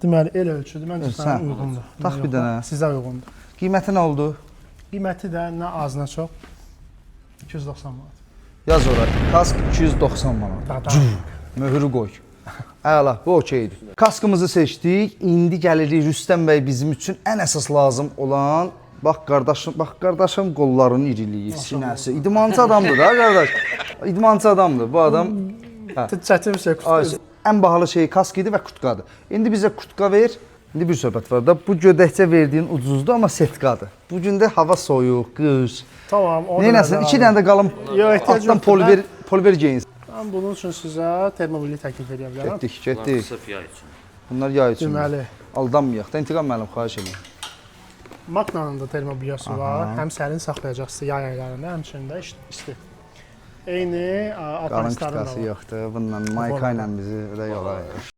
Deməli, el ölçüdür. Məncə sənə uyğundur. Tax bir dənə. Sizə uyğundur. Qiyməti nə oldu? Qiyməti də nə az, nə çox. 290 manat. Yaz ora. Kask 290 manat. Möhürü qoy. Əla, bu okeydir. Kaskımızı seçdik. İndi gəlirik Rüstəm bəy bizim üçün ən əsas lazım olan bax qardaşım qollarının iriliyi, sinəsi. İdmançı adamdır da qardaş. İdmançı adamdır bu adam. Çətin bir şey kutudur. Ən bahalı şey kask idi və kurtkadır. İndi bizə kurtka ver. İndi bir söhbət var da. Bu gödəkçə verdiyin ucuzdur, amma setkadır. Bu gün də hava soyuq, qış. Tamam. Neynəsin? 2 dənə də qalın altdan poliver geyinsin. Mən bunun üçün sizə termobilli təklif edə bilərəm. Getdik. Sırf yay üçün. Bunlar yay üçün. Deməli, Aldanmayaq da. İntiqam müəllim, xahiş edirəm. Maknanın da termobiyosu var. Həm sərin saxlayacaqsınız yay aylarında, həmçinin də isti. Eyni Qalın Alpinistların da kütkası var. yoxdur. Bununla Mayka ilə bizi öyle yola verir.